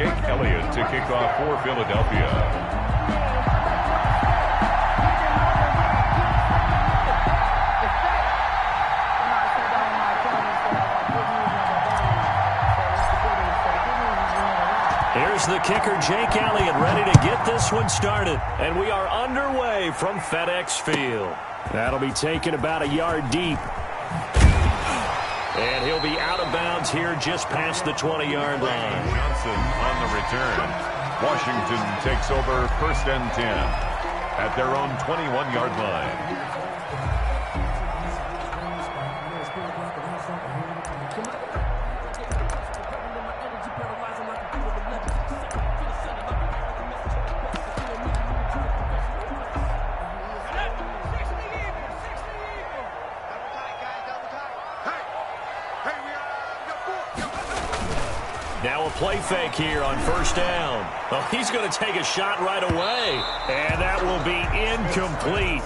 Jake Elliott to kick off for Philadelphia. Here's the kicker, Jake Elliott, ready to get this one started. And we are underway from FedEx Field. That'll be taken about a yard deep. And he'll be out of bounds here just past the 20-yard line. Johnson on the return. Washington takes over 1st and 10 at their own 21-yard line. Now a play fake here on 1st down. Well, he's going to take a shot right away. And that will be incomplete.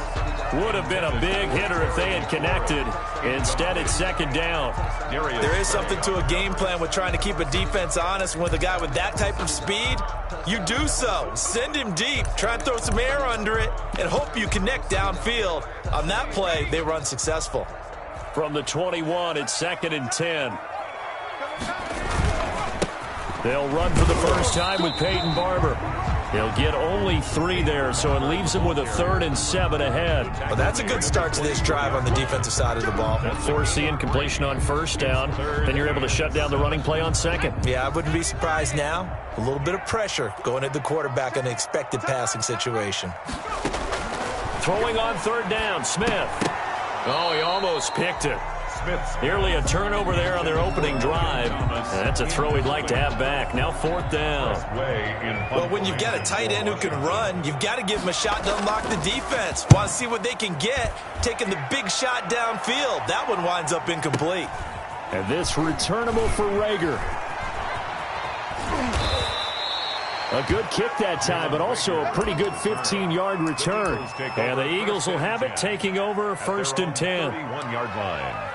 Would have been a big hitter if they had connected. Instead, it's 2nd down. There is something to a game plan with trying to keep a defense honest. With a guy with that type of speed, you do so. Send him deep. Try and throw some air under it and hope you connect downfield. On that play, they were unsuccessful. From the 21, it's 2nd and 10. They'll run for the first time with Peyton Barber. He'll get only 3 there, so it leaves him with a 3rd and 7 ahead. Well, that's a good start to this drive on the defensive side of the ball. Force the incompletion on 1st down. Then you're able to shut down the running play on 2nd. Yeah, I wouldn't be surprised now. A little bit of pressure going at the quarterback in an expected passing situation. Throwing on 3rd down, Smith. Oh, he almost picked it. Nearly a turnover there on their opening drive. That's a throw he'd like to have back. Now 4th down. Well, when you've got a tight end who can run, you've got to give him a shot to unlock the defense. Want to see what they can get, taking the big shot downfield. That one winds up incomplete. And this returnable for Rager. A good kick that time, but also a pretty good 15-yard return. And the Eagles will have it, taking over 1st and 10. 31-yard line.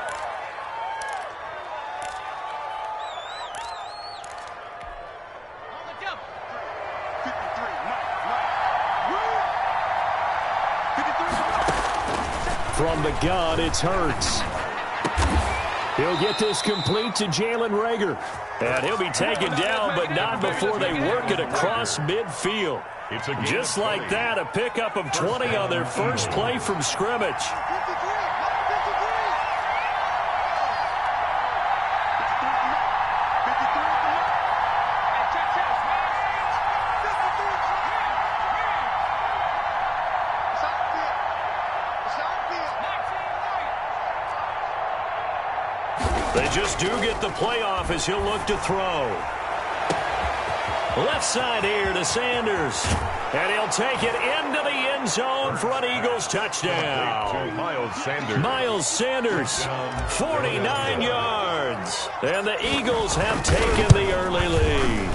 From the gun, it's Hurts. He'll get this complete to Jalen Rager. And he'll be taken down, but not before they work it across midfield. Just like that, a pickup of 20 on their first play from scrimmage. They just do get the playoff as he'll look to throw. Left side here to Sanders. And he'll take it into the end zone for an Eagles touchdown. Miles Sanders, 49 yards. And the Eagles have taken the early lead.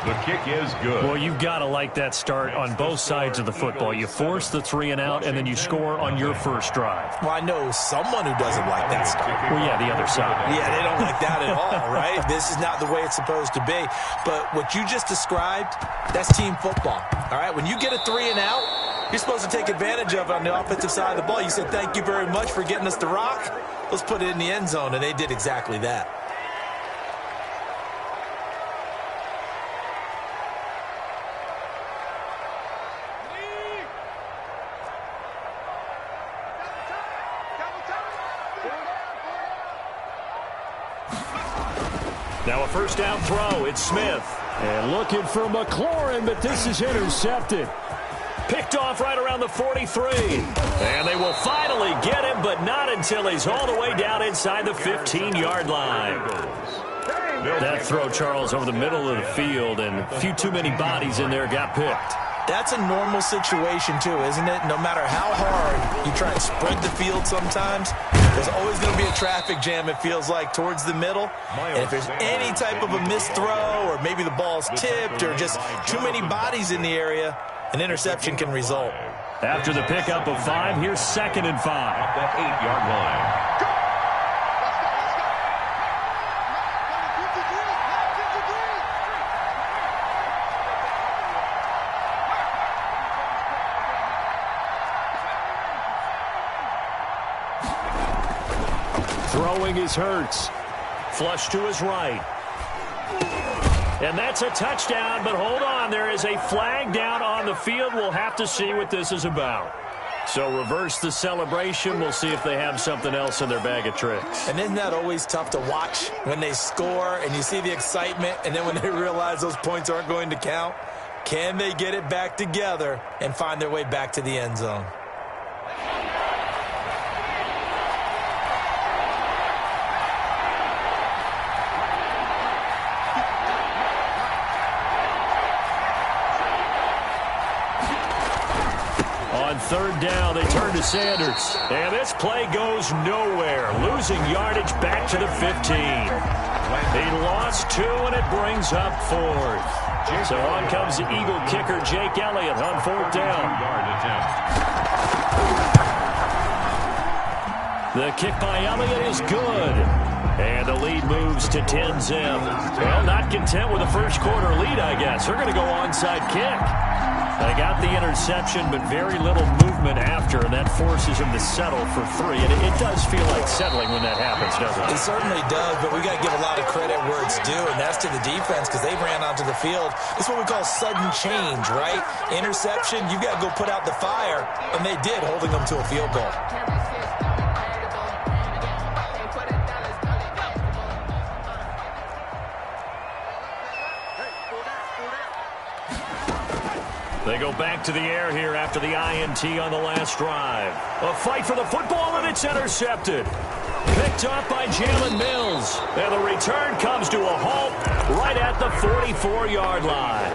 The kick is good. Well, you've got to like that start on both sides of the football. You force the 3 and out, and then you score on your first drive. Well, I know someone who doesn't like that start. Well, yeah, the other side. Yeah, they don't like that at all, right? This is not the way it's supposed to be. But what you just described, that's team football, all right? When you get a 3 and out, you're supposed to take advantage of it on the offensive side of the ball. You said, thank you very much for getting us the rock. Let's put it in the end zone, and they did exactly that. Now a first down throw. It's Smith. And looking for McLaurin, but this is intercepted. Picked off right around the 43. And they will finally get him, but not until he's all the way down inside the 15-yard line. That throw, Charles, over the middle of the field, and a few too many bodies in there got picked. That's a normal situation, too, isn't it? No matter how hard you try and spread the field sometimes, there's always going to be a traffic jam, it feels like, towards the middle. And if there's any type of a missed throw, or maybe the ball's tipped, or just too many bodies in the area, an interception can result. After the pickup of 5, here's 2nd and 5. At that 8-yard line. throwing is Hurts. Flush to his right. And that's a touchdown, but hold on. There is a flag down on the field. We'll have to see what this is about. So reverse the celebration. We'll see if they have something else in their bag of tricks. And isn't that always tough to watch when they score and you see the excitement, and then when they realize those points aren't going to count? Can they get it back together and find their way back to the end zone? On third down, they turn to Sanders. And this play goes nowhere. Losing yardage back to the 15. He lost 2, and it brings up 4th. So on comes the Eagle kicker, Jake Elliott, on 4th down. The kick by Elliott is good. And the lead moves to 10-0. Well, not content with a first quarter lead, I guess. They're going to go onside kick. They got the interception, but very little movement after, and that forces him to settle for 3. And it does feel like settling when that happens, doesn't it? It certainly does, but we got to give a lot of credit where it's due, and that's to the defense because they ran onto the field. It's what we call sudden change, right? Interception, you got to go put out the fire, and they did, holding them to a field goal. They go back to the air here after the INT on the last drive. A fight for the football, and it's intercepted. Picked off by Jalen Mills. And the return comes to a halt right at the 44-yard line.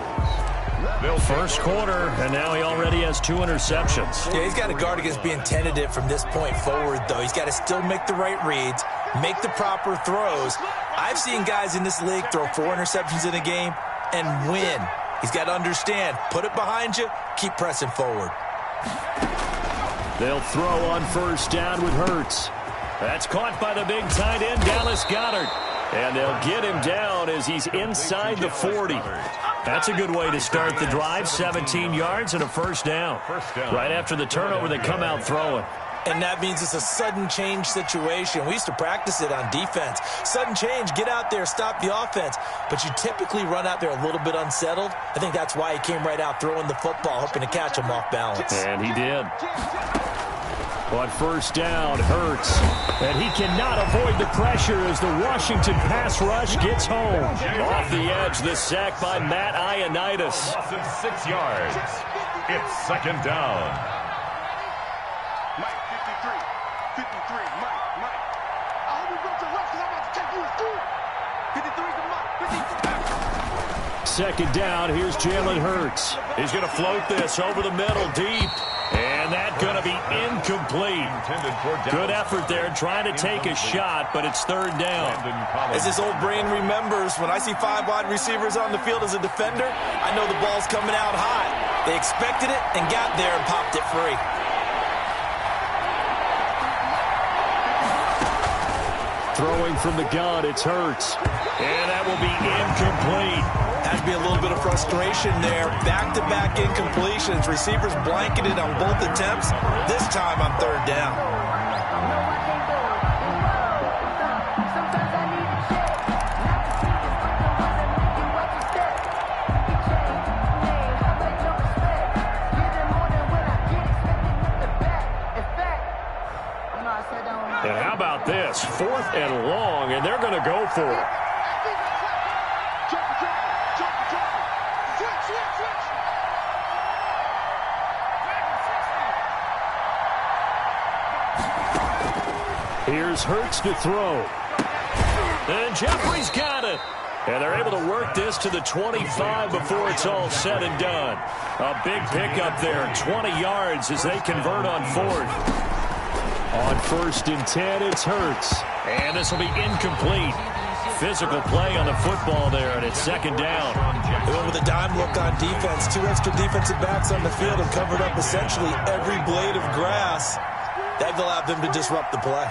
First quarter, and now he already has 2 interceptions. Yeah, he's got to guard against being tentative from this point forward, though. He's got to still make the right reads, make the proper throws. I've seen guys in this league throw 4 interceptions in a game and win. He's got to understand, put it behind you, keep pressing forward. They'll throw on first down with Hurts. That's caught by the big tight end, Dallas Goedert. And they'll get him down as he's inside the 40. That's a good way to start the drive, 17 yards and a first down. Right after the turnover, they come out throwing. And that means it's a sudden change situation. We used to practice it on defense. Sudden change, get out there, stop the offense. But you typically run out there a little bit unsettled. I think that's why he came right out throwing the football, hoping to catch him off balance. And he did. On first down, Hurts. And he cannot avoid the pressure as the Washington pass rush gets home. Off the edge, the sack by Matt Ioannidis. Loss of 6 yards. It's second down. Mike, 53, Mike. I hope you brought your left because I'm about to take you to school. 53 to Mike, 53. Second down, here's Jalen Hurts. He's going to float this over the middle deep. And that's going to be incomplete. Good effort there, trying to take a shot, but it's third down. As his old brain remembers, when I see 5 wide receivers on the field as a defender, I know the ball's coming out high. They expected it and got there and popped it free. Throwing from the gun, it's Hurts. And that will be incomplete. Has to be a little bit of frustration there. Back-to-back incompletions. Receivers blanketed on both attempts. This time on third down. And how about this? 4th and long, and they're going to go for it. Here's Hurts to throw. And Jeffrey's got it. And they're able to work this to the 25 before it's all said and done. A big pickup there, 20 yards as they convert on 4th. On 1st and 10, it's Hurts. And this will be incomplete. Physical play on the football there, and it's second down. They went with a dime look on defense. 2 extra defensive backs on the field and covered up essentially every blade of grass. That allowed them to disrupt the play.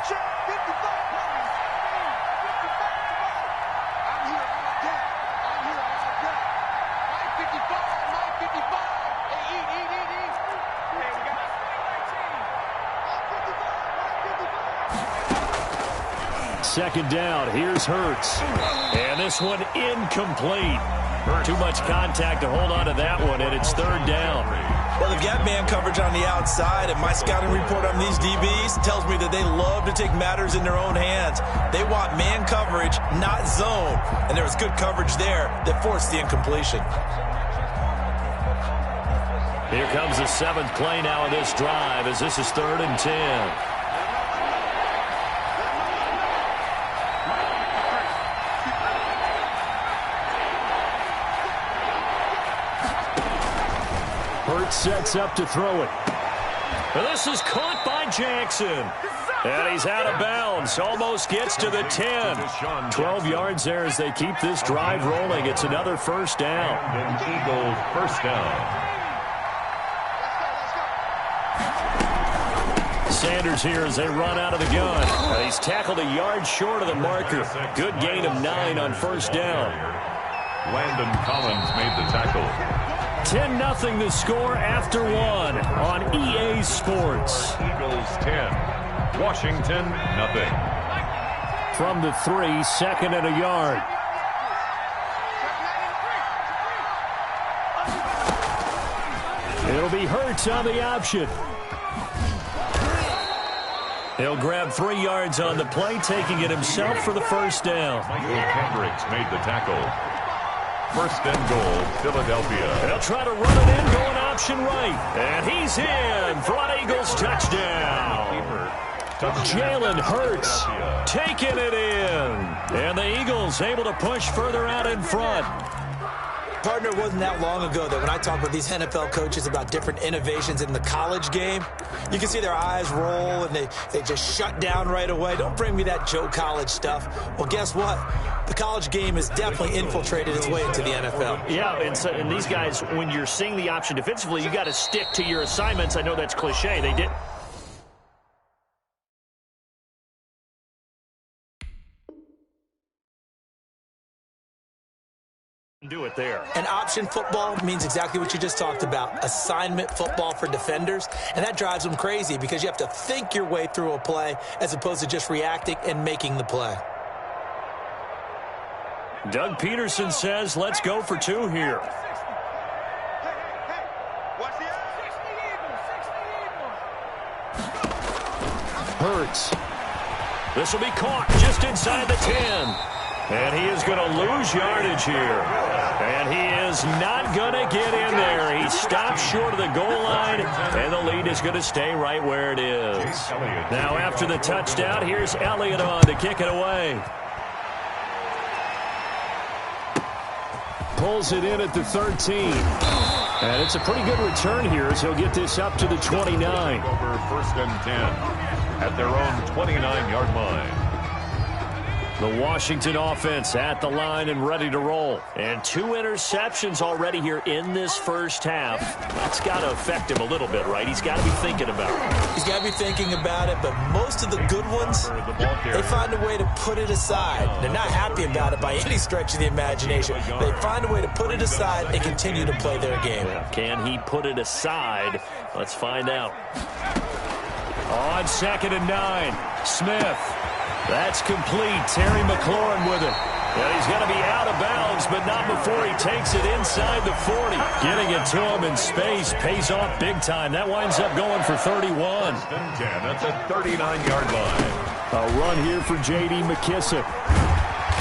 second down. Here's Hurts. And this one incomplete. Too much contact to hold on to that one, and it's third down. Well, they've got man coverage on the outside, and my scouting report on these DBs tells me that they love to take matters in their own hands. They want man coverage, not zone. And there was good coverage there that forced the incompletion. Here comes the seventh play now of this drive as this is 3rd and 10. Hurts sets up to throw it. And this is caught by Jackson. And he's out of bounds. Almost gets to the 10. 12 yards there as they keep this drive rolling. It's another first down. Eagles first down. Sanders here as they run out of the gun. He's tackled a yard short of the marker. Good gain of 9 on first down. Landon Collins made the tackle. 10-0 the score after 1 on EA Sports. Eagles 10, Washington nothing. From the 3, 2nd and a yard. It'll be Hurts on the option. He'll grab 3 yards on the play, taking it himself for the first down. Michael Kendricks made the tackle. First and goal, Philadelphia. They'll try to run it in, going option right. And he's in for an Eagles touchdown. Jalen Hurts taking it in. And the Eagles able to push further out in front. Partner, it wasn't that long ago that when I talk with these NFL coaches about different innovations in the college game, you can see their eyes roll and they just shut down right away. Don't bring me that Joe College stuff. Well, guess what? The college game has definitely infiltrated its way into the NFL. Yeah, and these guys, when you're seeing the option defensively, you got to stick to your assignments. I know that's cliche. They did. Do it there. And option football means exactly what you just talked about, assignment football for defenders, and that drives them crazy because you have to think your way through a play as opposed to just reacting and making the play. Doug Peterson says, let's go for 2 here. Hurts. This will be caught just inside the 10. And he is going to lose yardage here. And he is not going to get in there. He stops short of the goal line, and the lead is going to stay right where it is. Now after the touchdown, here's Elliott on to kick it away. Pulls it in at the 13. And it's a pretty good return here as he'll get this up to the 29. Over first and 10 at their own 29-yard line. The Washington offense at the line and ready to roll. And 2 interceptions already here in this first half. That's got to affect him a little bit, right? He's got to be thinking about it. He's got to be thinking about it, but most of the good ones, they find a way to put it aside. They're not happy about it by any stretch of the imagination. They find a way to put it aside and continue to play their game. Can he put it aside? Let's find out. On 2nd and 9, Smith. That's complete. Terry McLaurin with it. And he's going to be out of bounds, but not before he takes it inside the 40. Getting it to him in space pays off big time. That winds up going for 31. That's a 39-yard line. A run here for J.D. McKissick.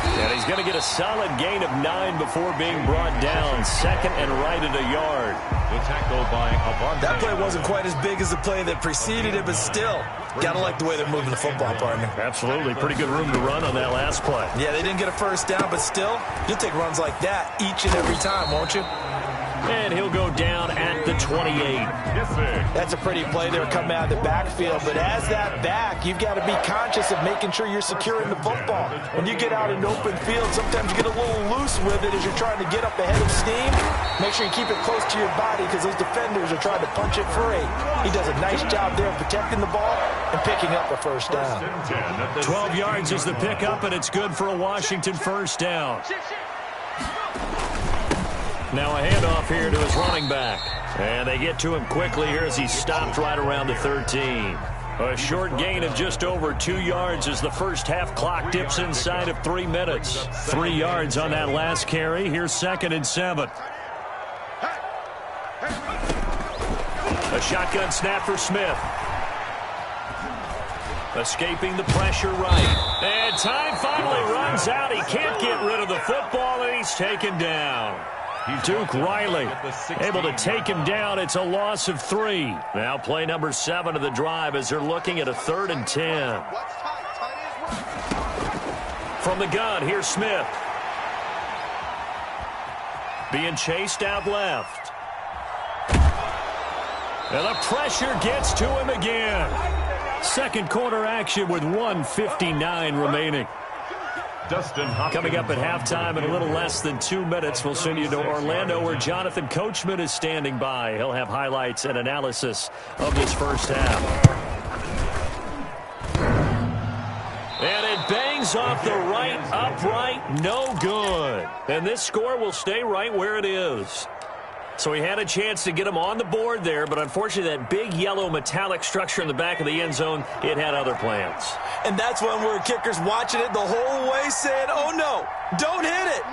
And he's going to get a solid gain of 9 before being brought down. 2nd and right at a yard. The tackle by Avante. That play wasn't quite as big as the play that preceded it, but still, got to like the way they're moving the football, partner. Absolutely. Pretty good room to run on that last play. Yeah, they didn't get a first down, but still, you'll take runs like that each and every time, won't you? And he'll go down at the 28. That's a pretty play there coming out of the backfield, but as that back, you've got to be conscious of making sure you're securing the football. When you get out in open field, sometimes you get a little loose with it as you're trying to get up ahead of steam. Make sure you keep it close to your body because those defenders are trying to punch it free. He does a nice job there of protecting the ball and picking up a first down. 12 yards is the pickup, and it's good for a Washington first down. Now a handoff here to his running back. And they get to him quickly here as he's stopped right around the 13. A short gain of just over 2 yards as the first half clock dips inside of 3 minutes. 3 yards on that last carry. Here's 2nd and 7. A shotgun snap for Smith. Escaping the pressure right. And time finally runs out. He can't get rid of the football, and he's taken down. Duke Riley able to take him down. It's a loss of 3. Now play number 7 of the drive as they're looking at a 3rd and 10. From the gun, here's Smith. Being chased out left. And the pressure gets to him again. Second quarter action with 1:59 remaining. Coming up at halftime in a little less than 2 minutes, we'll send you to Orlando where Jonathan Coachman is standing by. He'll have highlights and analysis of this first half. And it bangs off the right upright, no good. And this score will stay right where it is. So he had a chance to get him on the board there, but unfortunately that big yellow metallic structure in the back of the end zone, it had other plans. And that's when we're kickers watching it the whole way saying, oh no, don't hit it.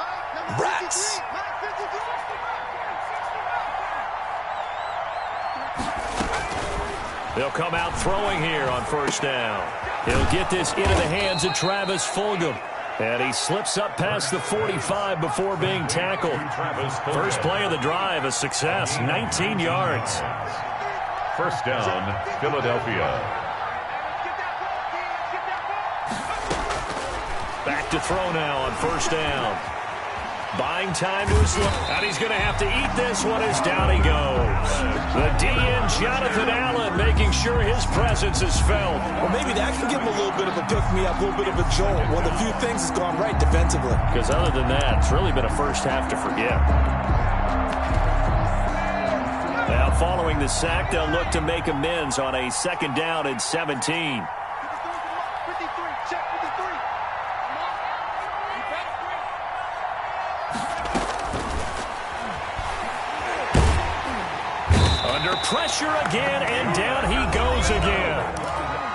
Rats. They'll come out throwing here on first down. He'll get this into the hands of Travis Fulgham. And he slips up past the 45 before being tackled. First play of the drive, a success, 19 yards. First down, Philadelphia. Back to throw now on first down. Buying time to his left. And he's going to have to eat this one as down he goes. The DN, Jonathan Allen, making sure his presence is felt. Well, maybe that can give him a little bit of a pick-me-up, a little bit of a jolt. One of the few things has gone right defensively. Because other than that, it's really been a first half to forget. Now, following the sack, they'll look to make amends on a 2nd down and 17. Pressure again, and down he goes again.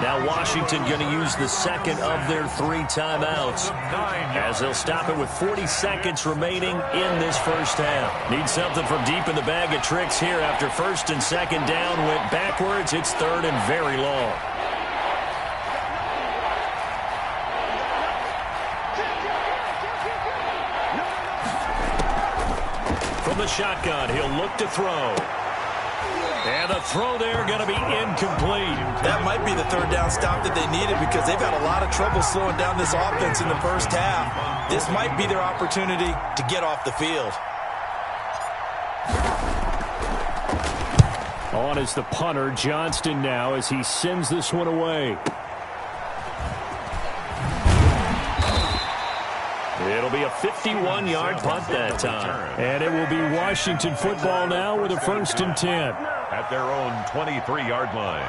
Now Washington going to use the 2nd of their 3 timeouts as they'll stop it with 40 seconds remaining in this first half. Need something from deep in the bag of tricks here after 1st and 2nd down went backwards. It's 3rd and very long. From the shotgun, he'll look to throw. And the throw there going to be incomplete. That might be the 3rd down stop that they needed because they've had a lot of trouble slowing down this offense in the first half. This might be their opportunity to get off the field. On is the punter, Johnston, now as he sends this one away. It'll be a 51-yard punt that time. And it will be Washington football now with a 1st and 10. At their own 23-yard line.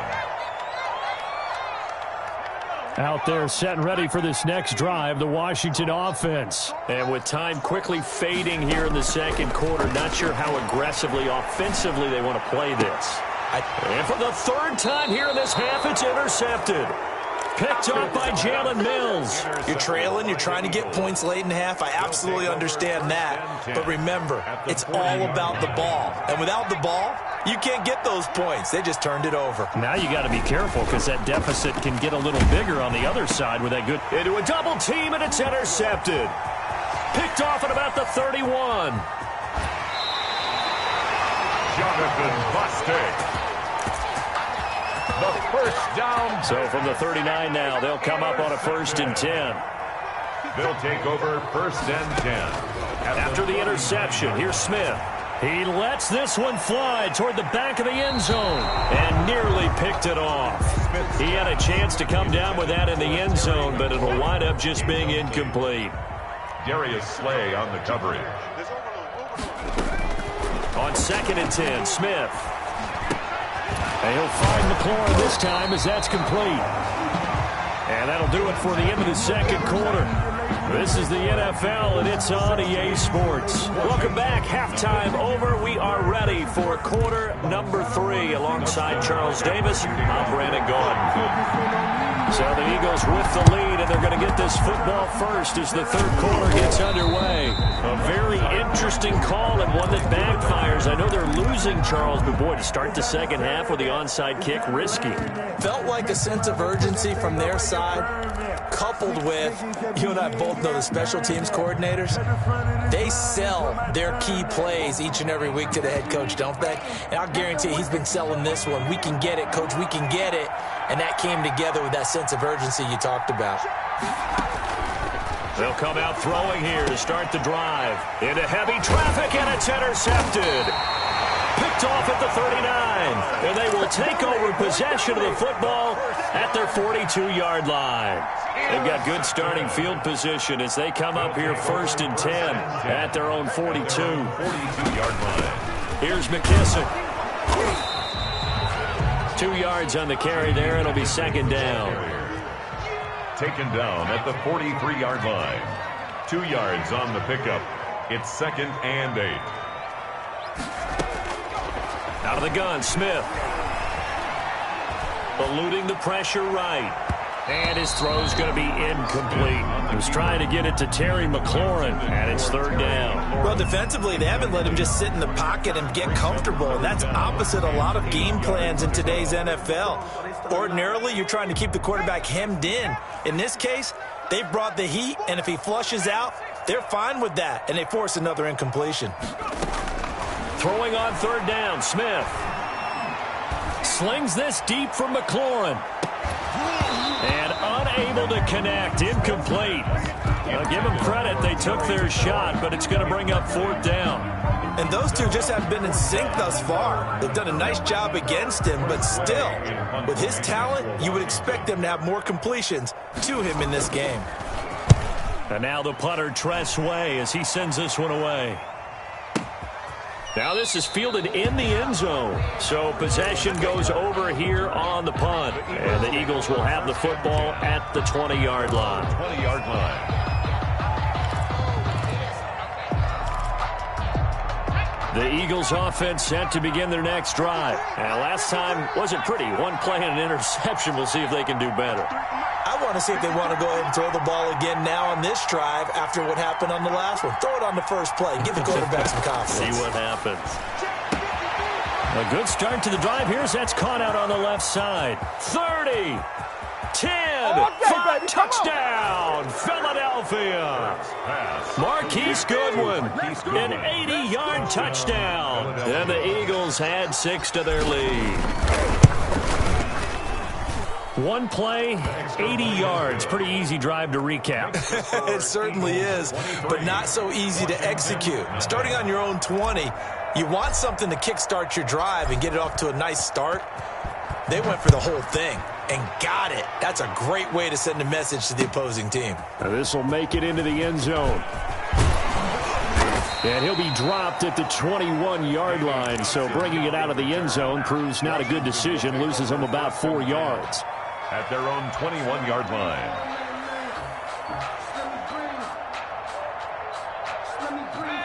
Out there set and ready for this next drive, the Washington offense. And with time quickly fading here in the 2nd quarter, not sure how aggressively, offensively they want to play this. And for the 3rd time here in this half, it's intercepted. Picked off by Jalen Mills. You're trailing. You're trying to get points late in half. I absolutely understand that. But remember, it's all about the ball. And without the ball, you can't get those points. They just turned it over. Now you got to be careful because that deficit can get a little bigger on the other side with that good. Into a double team, and it's intercepted. Picked off at about the 31. Jonathan Bostic. The first down. So from the 39 now, they'll come up on a 1st and 10. They'll take over 1st and 10. After the interception, here's Smith. He lets this one fly toward the back of the end zone and nearly picked it off. He had a chance to come down with that in the end zone, but it'll wind up just being incomplete. Darius Slay on the coverage. On 2nd and 10, Smith. And he'll find McLaurin this time as that's complete. And that'll do it for the end of the 2nd quarter. This is the NFL, and it's on EA Sports. Welcome back. Halftime over. We are ready for quarter number 3. Alongside Charles Davis, I'm Brandon Gordon. So the Eagles with the lead, and they're going to get this football first as the third quarter gets underway. A very interesting call and one that backfires. I know they're losing, Charles, but boy, to start the second half with the onside kick, risky. Felt like a sense of urgency from their side, coupled with, you and I both know the special teams coordinators, they sell their key plays each and every week to the head coach, don't they? And I'll guarantee he's been selling this one. We can get it, coach, we can get it. And that came together with that sense of urgency you talked about. They'll come out throwing here to start the drive. Into heavy traffic, and it's intercepted. Picked off at the 39. And they will take over possession of the football at their 42-yard line. They've got good starting field position as they come up here 1st and 10 at their own 42. 42-yard line. Here's McKissick. 2 yards on the carry there. It'll be second down. Taken down at the 43-yard line. 2 yards on the pickup. It's 2nd and 8. Out of the gun, Smith. Eluding the pressure right. And his throw's going to be incomplete. He was trying to get it to Terry McLaurin, and it's 3rd down. Well, defensively, they haven't let him just sit in the pocket and get comfortable, and that's opposite a lot of game plans in today's NFL. Ordinarily, you're trying to keep the quarterback hemmed in. In this case, they've brought the heat, and if he flushes out, they're fine with that, and they force another incompletion. Throwing on 3rd down, Smith. Slings this deep from McLaurin. And unable to connect, incomplete. Now, give them credit, they took their shot, but it's going to bring up 4th down. And those two just haven't been in sync thus far. They've done a nice job against him, but still, with his talent, you would expect them to have more completions to him in this game. And now the punter, Tress Way, as he sends this one away. Now this is fielded in the end zone. So possession goes over here on the punt. And the Eagles will have the football at the 20-yard line. 20-yard line. The Eagles offense set to begin their next drive. And last time wasn't pretty. One play and an interception. We'll see if they can do better. I want to see if they want to go ahead and throw the ball again now on this drive after what happened on the last one. Throw it on the first play. Give the quarterback some confidence. See what happens. A good start to the drive. That's caught out on the left side. 30, 10, 5, touchdown, Philadelphia. Marquise Goodwin, an 80-yard touchdown. And the Eagles add 6 to their lead. One play, 80 yards. Pretty easy drive to recap. It certainly is, but not so easy to execute. Starting on your own 20, you want something to kickstart your drive and get it off to a nice start. They went for the whole thing and got it. That's a great way to send a message to the opposing team. Now this will make it into the end zone. And he'll be dropped at the 21-yard line, so bringing it out of the end zone proves not a good decision, loses him about 4 yards. At their own 21-yard line.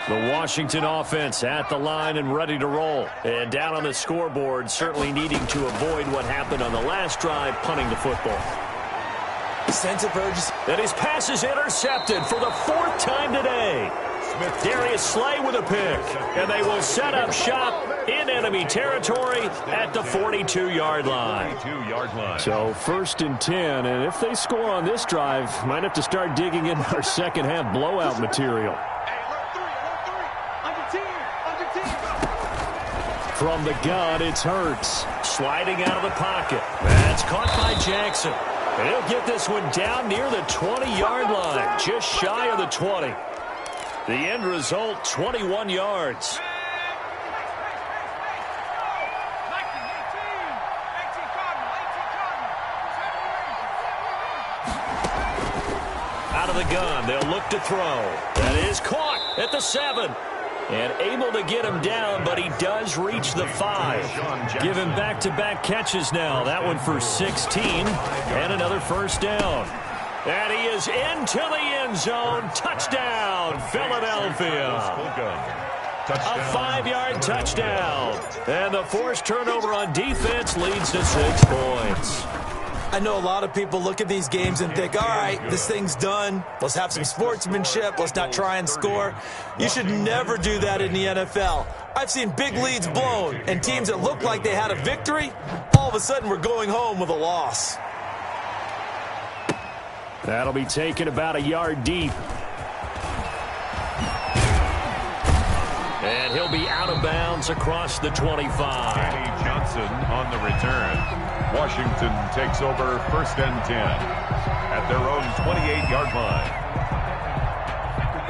The Washington offense at the line and ready to roll. And down on the scoreboard, certainly needing to avoid what happened on the last drive, punting the football. Sense of urgency. And his pass is intercepted for the 4th time today. Darius Slay with a pick. And they will set up shop in enemy territory at the 42-yard line. 42-yard line. So 1st and 10, and if they score on this drive, might have to start digging in our second half blowout material. From the gun, it's Hurts. Sliding out of the pocket. That's caught by Jackson. And he'll get this one down near the 20-yard line, just shy of the 20. The end result, 21 yards. Out of the gun, they'll look to throw. That is caught at the 7. And able to get him down, but he does reach the 5. Give him back-to-back catches now. That one for 16 and another first down. And he is into the end end zone. Touchdown, Philadelphia. A 5-yard touchdown. And the forced turnover on defense leads to 6 points. I know a lot of people look at these games and think, all right, this thing's done. Let's have some sportsmanship. Let's not try and score. You should never do that in the NFL. I've seen big leads blown, and teams that looked like they had a victory, all of a sudden we're going home with a loss. That'll be taken about a yard deep. And he'll be out of bounds across the 25. Danny Johnson on the return. Washington takes over first and 10 at their own 28-yard line.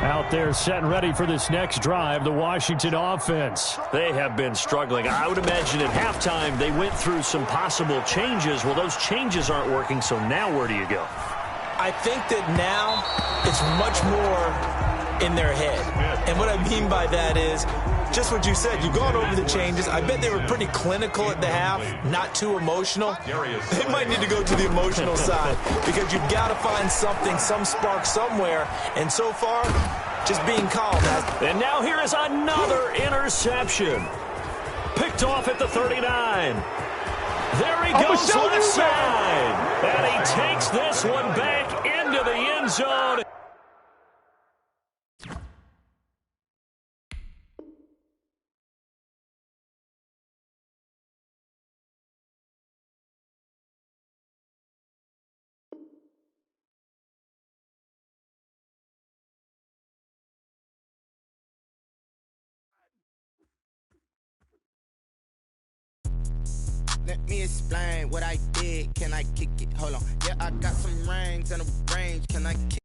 Out there set and ready for this next drive, the Washington offense. They have been struggling. I would imagine at halftime they went through some possible changes. Well, those changes aren't working, so now where do you go? I think that now it's much more in their head. And what I mean by that is just what you said. You've gone over the changes. I bet they were pretty clinical at the half, not too emotional. They might need to go to the emotional side because you've got to find something, some spark somewhere. And so far, just being calm. And now here is another interception. Picked off at the 39. There he goes left side. And he takes this one back into the end zone. Let me explain what I did. Can I kick it? Hold on. Yeah, I got some rings and a range. Can I kick